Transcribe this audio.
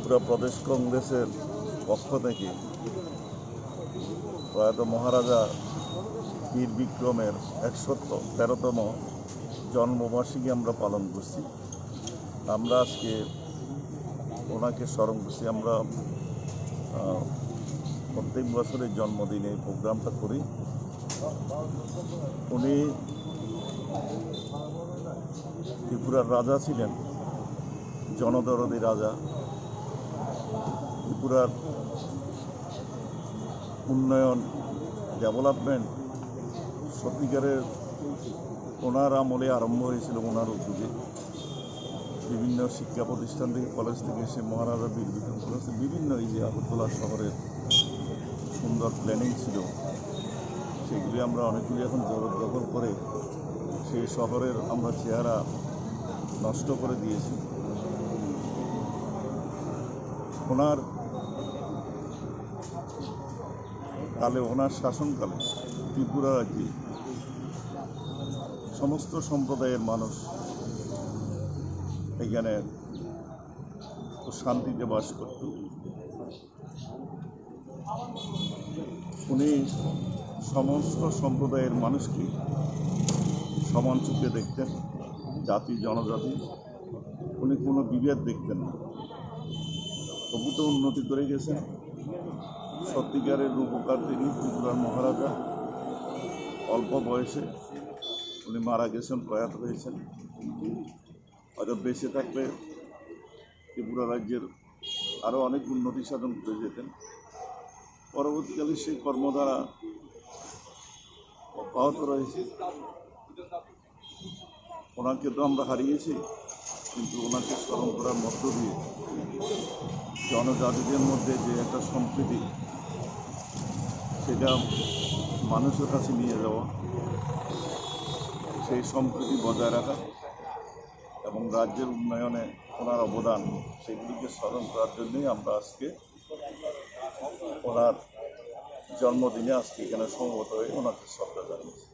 ত্রিপুরা প্রদেশ কংগ্রেসের পক্ষ থেকে প্রয়াত মহারাজা বীর বিক্রমের 113তম জন্মবার্ষিকী আমরা পালন করছি। আমরা আজকে ওনাকে স্মরণ করছি। আমরা প্রত্যেক বছরের জন্মদিনে এই প্রোগ্রামটা করি। উনি ত্রিপুরার রাজা ছিলেন, জনদরদী রাজা। ত্রিপুরার উন্নয়ন, ডেভেলপমেন্ট সত্যিকারের ওনার আমলে আরম্ভ হয়েছিল। ওনার উদ্যোগে বিভিন্ন শিক্ষা প্রতিষ্ঠান থেকে, কলেজ থেকে এসে মহারাজা বীর বিক্রম কলেজ, বিভিন্ন এই যে আগরতলা শহরের সুন্দর প্ল্যানিং ছিল, সেগুলি আমরা অনেকগুলি এখন জবরদখল করে সেই শহরের আমরা চেহারা নষ্ট করে দিয়েছি। ওনার কালে, ওনার শাসনকালে ত্রিপুরা রাজ্যে সমস্ত সম্প্রদায়ের মানুষ এখানে শান্তিতে বাস করত। উনি সমস্ত সম্প্রদায়ের মানুষকে সমান চোখে দেখতেন, জাতি জনজাতি। উনি কোনো বিভেদ দেখতেন না। প্রভূত উন্নতি করে গেছেন। সত্যিকারের রূপকার তিনি, ত্রিপুরার মহারাজা। অল্প বয়সে উনি মারা গেছেন, প্রয়াত হয়েছেন। হয়তো বেঁচে থাকলে ত্রিপুরা রাজ্যের আরও অনেক উন্নতি সাধন করে যেতেন। পরবর্তীকালে সেই কর্মধারা অব্যাহত রয়েছে। ওনাকে তো আমরা হারিয়েছি, কিন্তু ওনাকে স্মরণ করার মধ্য দিয়ে জনজাতিদের মধ্যে যে একটা সম্প্রীতি, সেটা মানুষের কাছে নিয়ে যাওয়া, সেই সম্প্রীতি বজায় রাখা এবং রাজ্যের উন্নয়নে ওনার অবদান, সেগুলিকে স্মরণ করার জন্যই আমরা আজকে ওনার জন্মদিনে আজকে এখানে সমবেত হয়ে ওনাকে শ্রদ্ধা জানিয়েছি।